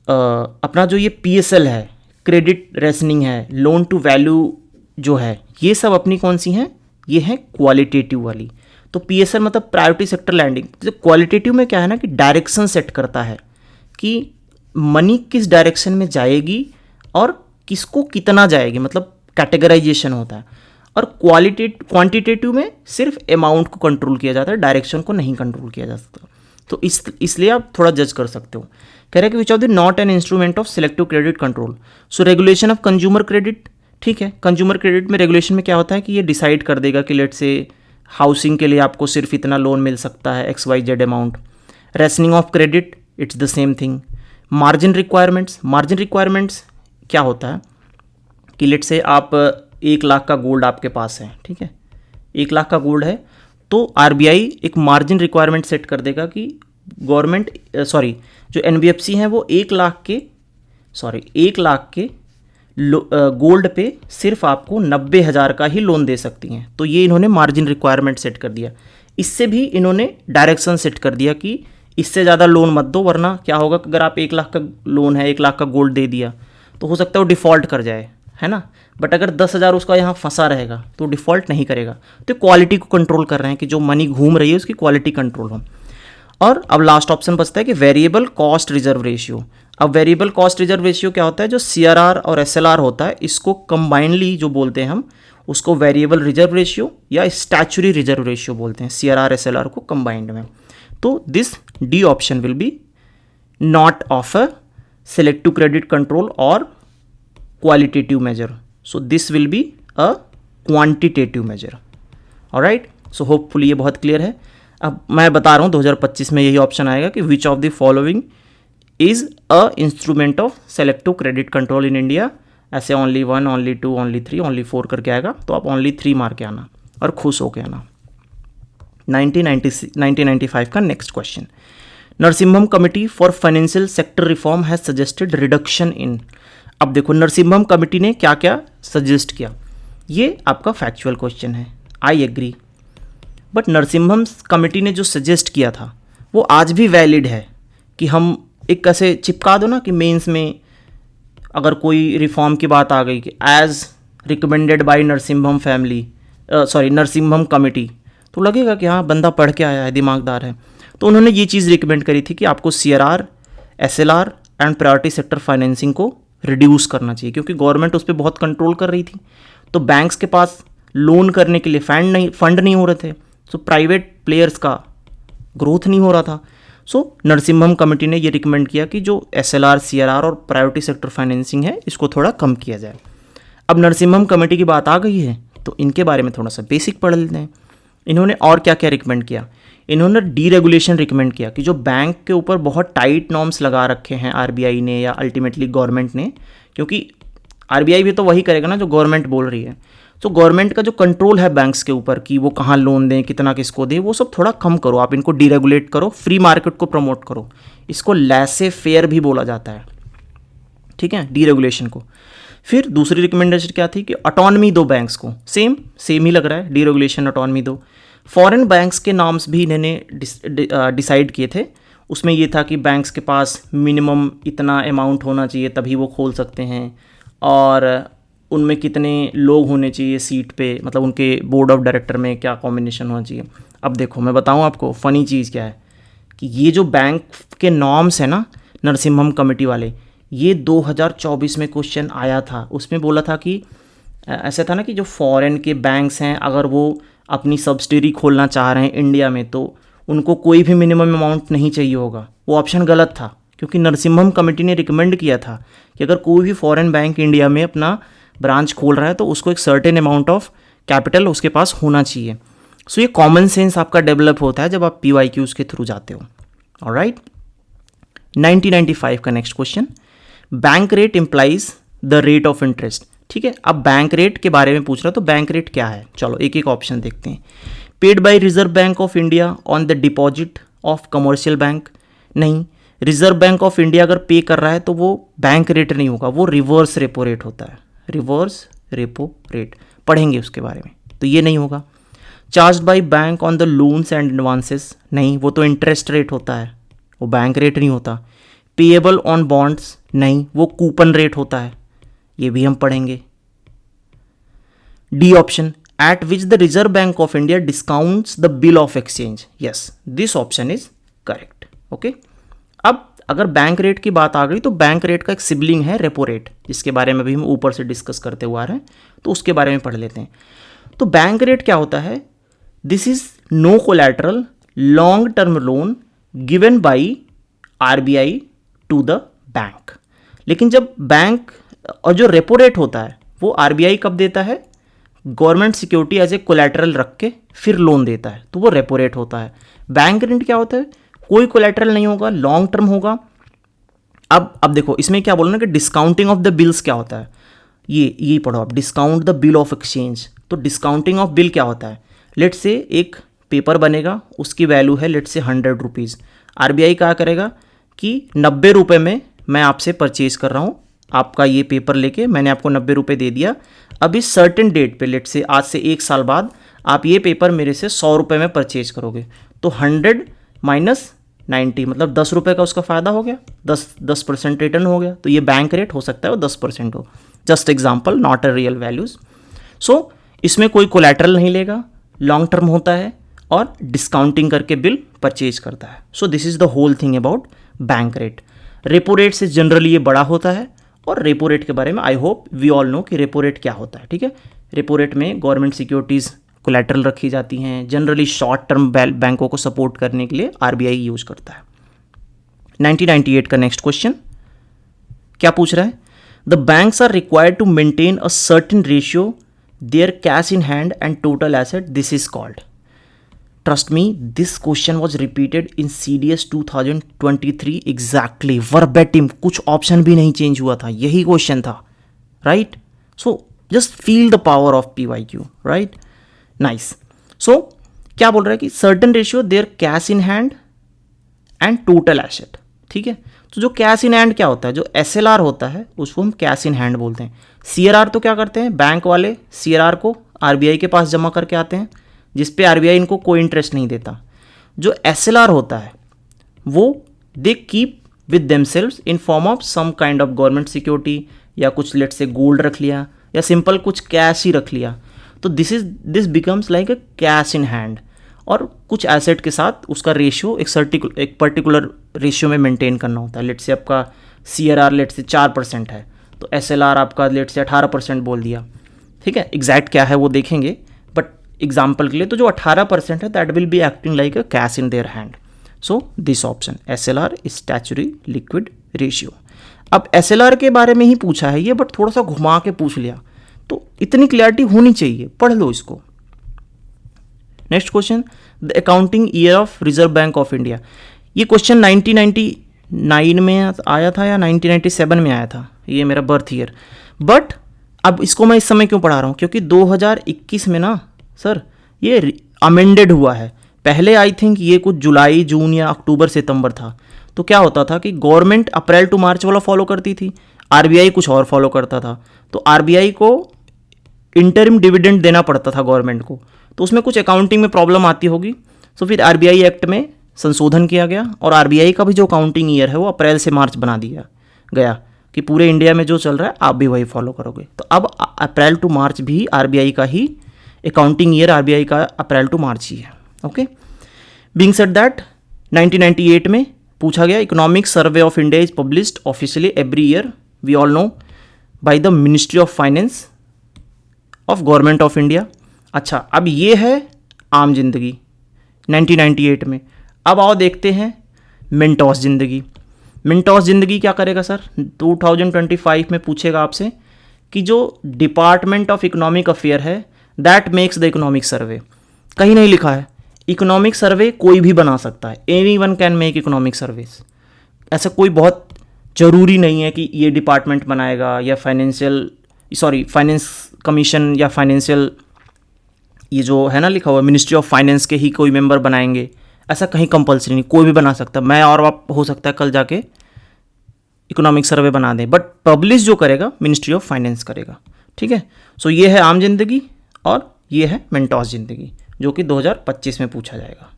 अपना जो ये पीएसएल है, क्रेडिट रेशनिंग है, लोन टू वैल्यू जो है, ये सब अपनी कौन सी हैं? ये है क्वालिटेटिव वाली। तो पीएसएल मतलब प्रायोरिटी सेक्टर लैंडिंग। तो क्वालिटेटिव में क्या है ना कि डायरेक्शन सेट करता है कि मनी किस डायरेक्शन में जाएगी और किसको कितना जाएगी, मतलब कैटेगराइजेशन होता है। और क्वांटिटेटिव में सिर्फ अमाउंट को कंट्रोल किया जाता है, डायरेक्शन को नहीं कंट्रोल किया जा सकता। तो इसलिए आप थोड़ा जज कर सकते हो। कह रहे हैं कि which of the not an instrument of selective credit control. So regulation of consumer credit, ठीक है। कंज्यूमर क्रेडिट में रेगुलेशन में क्या होता है कि ये डिसाइड कर देगा कि लेट से हाउसिंग के लिए आपको सिर्फ इतना लोन मिल सकता है, XYZ amount. Rationing of credit, it's the same thing. Margin requirements, margin requirements क्या होता है कि लेट से आप 1 लाख का गोल्ड आपके पास है, ठीक है, 1 लाख का गोल्ड है, तो आरबीआई एक मार्जिन रिक्वायरमेंट सेट कर देगा कि गवर्नमेंट जो एनबीएफसी हैं वो 1 लाख के गोल्ड पे सिर्फ आपको 90,000 का ही लोन दे सकती हैं। तो ये इन्होंने मार्जिन रिक्वायरमेंट सेट कर दिया। इससे भी इन्होंने डायरेक्शन सेट कर दिया कि इससे ज़्यादा लोन मत दो, वरना क्या होगा कि अगर आप 1 लाख का लोन है, 1 लाख का गोल्ड दे दिया तो हो सकता है वो डिफ़ॉल्ट कर जाए, है ना। बट अगर 10,000 उसका यहाँ फंसा रहेगा तो डिफ़ॉल्ट नहीं करेगा। तो क्वालिटी को कंट्रोल कर रहे हैं कि जो मनी घूम रही है उसकी क्वालिटी कंट्रोल हो। और अब लास्ट ऑप्शन बचता है कि वेरिएबल कॉस्ट रिजर्व रेशियो। अब वेरिएबल कॉस्ट रिजर्व रेशियो क्या होता है? जो सीआरआर और एसएलआर होता है, इसको कंबाइनली जो बोलते हैं हम, उसको वेरिएबल रिजर्व रेशियो या स्टैचुरी रिजर्व रेशियो बोलते हैं, सीआरआर एसएलआर को कंबाइंड में। तो this D option will be not of a selective credit control और qualitative measure. So this will be a quantitative measure. Alright, so hopefully ये बहुत clear है। अब मैं बता रहा हूँ 2025 में यही ऑप्शन आएगा कि which of the following is a instrument of selective credit control in India. ऐसे ओनली 1, ओनली 2, ओनली 3, ओनली 4 करके आएगा, तो आप ओनली 3 मार के आना और खुश होके आना। 1995 का next question, Narasimham committee for financial sector reform has suggested reduction in. अब देखो नरसिम्हम कमिटी ने क्या क्या सजेस्ट किया, ये आपका फैक्चुअल क्वेश्चन है, I agree. But Narasimham committee ने जो सजेस्ट किया था वो आज भी वैलिड है कि हम एक ऐसे चिपका दो ना कि मेंस में अगर कोई रिफॉर्म की बात आ गई कि as recommended by Narasimham Narasimham committee, तो लगेगा कि हाँ बंदा पढ़ के आया है, दिमागदार है। तो उन्होंने ये चीज़ रिकमेंड करी थी कि आपको CRR, SLR and priority sector financing को रिड्यूस करना चाहिए, क्योंकि गवर्नमेंट उस पर बहुत कंट्रोल कर रही थी। तो बैंक्स के पास लोन करने के लिए फंड नहीं हो रहे थे, सो प्राइवेट प्लेयर्स का ग्रोथ नहीं हो रहा था। सो नरसिम्हम कमेटी ने ये रिकमेंड किया कि जो एसएलआर, सीआरआर और प्रायोरिटी सेक्टर फाइनेंसिंग है इसको थोड़ा कम किया जाए। अब नरसिम्हम कमेटी की बात आ गई है तो इनके बारे में थोड़ा सा बेसिक पढ़ लेते हैं। इन्होंने और क्या क्या रिकमेंड किया? इन्होंने डीरेगुलेशन रिकमेंड किया कि जो बैंक के ऊपर बहुत टाइट नॉर्म्स लगा रखे हैं आरबीआई ने या अल्टीमेटली गवर्नमेंट ने, क्योंकि आरबीआई भी तो वही करेगा ना जो गवर्नमेंट बोल रही है। तो गवर्नमेंट का जो कंट्रोल है बैंक्स के ऊपर कि वो कहाँ लोन दें, कितना किसको दें, वो सब थोड़ा कम करो, आप इनको डीरेगुलेट करो, फ्री मार्केट को प्रमोट करो। इसको लैसे फेयर भी बोला जाता है, ठीक है, डीरेगुलेशन को। फिर दूसरी रिकमेंडेशन क्या थी कि ऑटोनमी दो बैंक्स को, सेम ही लग रहा है, डीरेगुलेशन ऑटोनमी दो। फॉरेन बैंक्स के नाम्स भी इन्होंने डिसाइड किए थे। उसमें ये था कि बैंक्स के पास मिनिमम इतना अमाउंट होना चाहिए तभी वो खोल सकते हैं, और उनमें कितने लोग होने चाहिए सीट पे, मतलब उनके बोर्ड ऑफ डायरेक्टर में क्या कॉम्बिनेशन होना चाहिए। अब देखो मैं बताऊं आपको फ़नी चीज़ क्या है कि ये जो बैंक के नॉर्म्स है ना, नरसिम्हम कमेटी वाले, ये 2024 में क्वेश्चन आया था। उसमें बोला था कि ऐसा था ना कि जो फॉरेन के बैंक्स हैं अगर वो अपनी सब्सिडरी खोलना चाह रहे हैं इंडिया में तो उनको कोई भी मिनिमम अमाउंट नहीं चाहिए होगा। वो ऑप्शन गलत था, क्योंकि नरसिम्हम कमेटी ने रिकमेंड किया था कि अगर कोई भी फॉरेन बैंक इंडिया में अपना ब्रांच खोल रहा है तो उसको एक सर्टेन अमाउंट ऑफ कैपिटल उसके पास होना चाहिए। सो ये कॉमन सेंस आपका डेवलप होता है जब आप PYQs के थ्रू जाते हो। ऑलराइट, 1995 का next question, bank rate implies the rate of interest. ठीक है, अब बैंक रेट के बारे में पूछ रहा, तो बैंक रेट क्या है, चलो एक एक ऑप्शन देखते हैं। Paid by reserve bank of India on the deposit of commercial bank, नहीं, रिजर्व बैंक ऑफ इंडिया अगर पे कर रहा है तो वो बैंक रेट नहीं होगा, वो रिवर्स रेपो रेट होता है, रिवर्स रेपो रेट, पढ़ेंगे उसके बारे में, तो ये नहीं होगा। Charge by bank on the loans and advances, नहीं, वो तो इंटरेस्ट रेट होता है, वो बैंक रेट नहीं होता। पेएबल ऑन बॉन्ड्स, नहीं, वो कूपन रेट होता है, ये भी हम पढ़ेंगे। D option, eight which the reserve bank of India discounts the bill of exchange, yes this option is correct. Okay, अब अगर बैंक रेट की बात आ गई तो बैंक रेट का एक सिबलिंग है रेपो रेट, जिसके बारे में भी हम ऊपर से डिस्कस करते हुए आ रहे हैं, तो उसके बारे में पढ़ लेते हैं। तो बैंक रेट क्या होता है, this is no collateral long term loan given by RBI to the bank. लेकिन जब बैंक और जो रेपो रेट होता है वो RBI कब देता है, government security as a collateral रख के फिर लोन देता है, तो वो रेपो रेट होता है। बैंक रेट क्या होता है, कोई कोलैटरल नहीं होगा, लॉन्ग टर्म होगा। अब देखो इसमें क्या बोलना कि डिस्काउंटिंग ऑफ द बिल्स क्या होता है, ये पढ़ो आप, discount the bill of exchange. तो डिस्काउंटिंग ऑफ बिल क्या होता है, लेट से एक पेपर बनेगा, उसकी वैल्यू है लेट से 100 रुपीज़, RBI क्या करेगा कि 90 रुपये में मैं आपसे परचेज कर रहा हूँ, आपका ये पेपर लेके मैंने आपको 90 रुपये दे दिया। अब इस सर्टेन डेट पे, लेट से आज से 1 साल बाद आप ये पेपर मेरे से 100 रुपये में परचेज करोगे, तो 100 माइनस 90 मतलब 10 रुपये का उसका फ़ायदा हो गया, 10% रिटर्न हो गया। तो ये बैंक रेट हो सकता है वो 10% हो, just example, not a real values. So इसमें कोई कोलैटरल नहीं लेगा, लॉन्ग टर्म होता है और डिस्काउंटिंग करके बिल परचेज करता है। So this is the whole thing about bank rate. Repo rate से जनरली ये बड़ा होता है, और रेपो रेट के बारे में I hope we all know कि रेपो रेट क्या होता है। ठीक है, रेपो रेट में गवर्नमेंट सिक्योरिटीज़ कोलैटरल रखी जाती हैं, जनरली शॉर्ट टर्म बैंकों को सपोर्ट करने के लिए RBI यूज करता है। 1998 का नेक्स्ट क्वेश्चन क्या पूछ रहा है, the banks are required to maintain a certain ratio their cash in hand and total asset, this is called. Trust me, this question was repeated in CDS 2023 exactly verbatim, कुछ option भी नहीं change हुआ था, यही question था, right. So just feel the power of PYQ, right, nice. So क्या बोल रहा है कि certain ratio their cash in hand and total asset. ठीक है, तो जो कैश इन हैंड क्या होता है, जो SLR होता है उसको हम कैश इन हैंड बोलते हैं। CRR तो क्या करते हैं, बैंक वाले CRR को RBI के पास जमा करके आते हैं, जिस पे RBI इनको कोई इंटरेस्ट नहीं देता। जो SLR होता है वो they keep with themselves in form of some kind of government security, या कुछ लेट से गोल्ड रख लिया, या सिंपल कुछ कैश ही रख लिया। तो this becomes like a cash in hand, और कुछ एसेट के साथ उसका रेशियो एक पर्टिकुलर रेशियो में मेंटेन करना होता है। लेट से आपका CRR लेट से 4% है, तो SLR आपका लेट से 18% बोल दिया। ठीक है, एग्जैक्ट क्या है वो देखेंगे, बट एग्जाम्पल के लिए तो जो 18% है that will be acting like a cash in their hand. So this option SLR statutory liquid ratio. अब SLR के बारे में ही पूछा है ये, बट थोड़ा सा घुमा के पूछ लिया, तो इतनी क्लैरिटी होनी चाहिए, पढ़ लो इसको। Next question, the accounting year of reserve bank of India. ये क्वेश्चन 1999 में आया था या 1997 में आया था, ये मेरा बर्थ ईयर। बट अब इसको मैं इस समय क्यों पढ़ा रहा हूँ, क्योंकि 2021 में ना सर ये अमेंडेड हुआ है। पहले आई थिंक ये कुछ जुलाई, जून या अक्टूबर, सितंबर था। तो क्या होता था कि गवर्नमेंट अप्रैल टू मार्च वाला फॉलो करती थी, RBI कुछ और फॉलो करता था। तो RBI को इंटरिम डिविडेंड देना पड़ता था गवर्नमेंट को, तो उसमें कुछ अकाउंटिंग में प्रॉब्लम आती होगी। सो फिर आरबीआई एक्ट में संशोधन किया गया और आरबीआई का भी जो अकाउंटिंग ईयर है वो अप्रैल से मार्च बना दिया गया कि पूरे इंडिया में जो चल रहा है आप भी वही फॉलो करोगे। तो अब अप्रैल टू मार्च भी आरबीआई का ही अकाउंटिंग ईयर, आरबीआई का अप्रैल टू मार्च ही है। ओके, बीइंग सेड दैट 1998 में पूछा गया, economic survey of India is published officially every year, we all know, by the ministry of finance of government of India. अच्छा, अब ये है आम जिंदगी 1998 में। अब आओ देखते हैं मिंटॉस जिंदगी। मिंटॉस जिंदगी क्या करेगा सर? 2025 में पूछेगा आपसे कि जो डिपार्टमेंट ऑफ इकोनॉमिक अफेयर है that makes the economic survey. कहीं नहीं लिखा है इकोनॉमिक सर्वे कोई भी बना सकता है, any one can make economic service. ऐसा कोई बहुत ज़रूरी नहीं है कि ये डिपार्टमेंट बनाएगा या फाइनेंस कमीशन या फाइनेंशियल, ये जो है ना लिखा हुआ मिनिस्ट्री ऑफ फाइनेंस के ही कोई मेंबर बनाएंगे, ऐसा कहीं कंपलसरी नहीं, कोई भी बना सकता। मैं और आप हो सकता है कल जाके इकोनॉमिक सर्वे बना दें, बट पब्लिश जो करेगा मिनिस्ट्री ऑफ फाइनेंस करेगा। ठीक है, सो ये है आम जिंदगी और ये है मिंटॉस जिंदगी जो कि 2025 में पूछा जाएगा।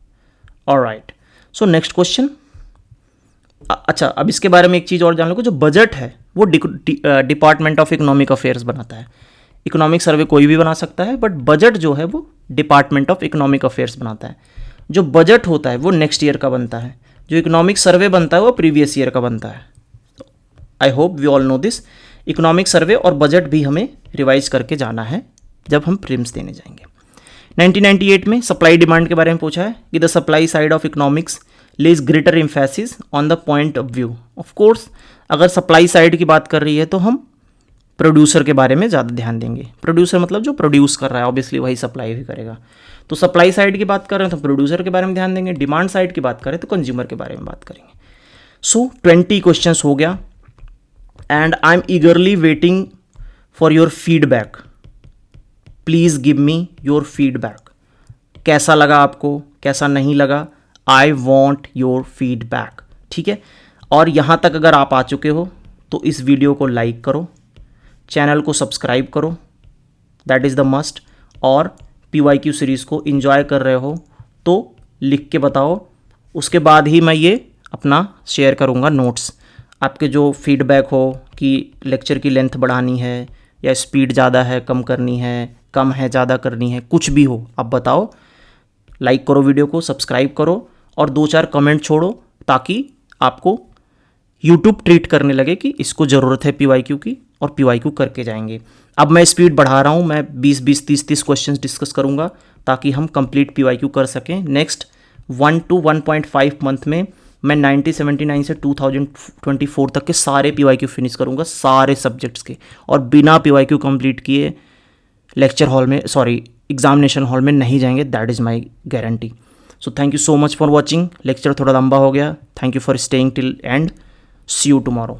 Alright, so next question. अच्छा, अब इसके बारे में एक चीज़ और जान लो, जो बजट है वो डिपार्टमेंट ऑफ इकोनॉमिक अफेयर्स बनाता है। इकोनॉमिक सर्वे कोई भी बना सकता है, बट बजट जो है वो डिपार्टमेंट ऑफ इकोनॉमिक अफेयर्स बनाता है। जो बजट होता है वो नेक्स्ट ईयर का बनता है, जो इकोनॉमिक सर्वे बनता है वो प्रीवियस ईयर का बनता है। I hope we all know this. Economic survey और बजट भी हमें रिवाइज करके जाना है जब हम प्रीलिम्स देने जाएंगे। 1998 में सप्लाई डिमांड के बारे में पूछा है कि the supply side of economics lays greater emphasis on the point of view. Of course अगर सप्लाई साइड की बात कर रही है तो हम प्रोड्यूसर के बारे में ज़्यादा ध्यान देंगे। प्रोड्यूसर मतलब जो प्रोड्यूस कर रहा है, ऑब्वियसली वही सप्लाई भी करेगा। तो सप्लाई साइड की बात कर रहे हैं तो प्रोड्यूसर के बारे में ध्यान देंगे, डिमांड साइड की बात करें तो कंज्यूमर के बारे में बात करेंगे। सो 20 क्वेश्चंस हो गया and I am ईगरली waiting for your feedback. Please give me your feedback. कैसा लगा आपको, कैसा नहीं लगा? I want your feedback. ठीक है, और यहाँ तक अगर आप आ चुके हो तो इस वीडियो को लाइक करो, चैनल को सब्सक्राइब करो, दैट इज़ द मस्ट। और PYQ सीरीज़ को एंजॉय कर रहे हो तो लिख के बताओ, उसके बाद ही मैं ये अपना शेयर करूँगा नोट्स। आपके जो फीडबैक हो कि लेक्चर की लेंथ बढ़ानी है या स्पीड ज़्यादा है कम करनी है, कम है ज़्यादा करनी है, कुछ भी हो आप बताओ। लाइक करो वीडियो को, सब्सक्राइब करो और 2-4 कमेंट छोड़ो ताकि आपको YouTube ट्रीट करने लगे कि इसको ज़रूरत है PYQ की, और PYQ करके जाएंगे। अब मैं स्पीड बढ़ा रहा हूँ, मैं 20-20, 30-30 क्वेश्चंस डिस्कस करूँगा ताकि हम कंप्लीट PYQ कर सकें। नेक्स्ट 1 to 1.5 मंथ में मैं 1979 से 2024 तक के सारे PYQ फिनिश करूँगा, सारे सब्जेक्ट्स के, और बिना PYQ कंप्लीट किए लेक्चर हॉल में, एग्जामिनेशन हॉल में नहीं जाएंगे, that is my guarantee. So thank you so much for watching. Lecture थोड़ा लंबा हो गया, thank you for staying till end, see you tomorrow.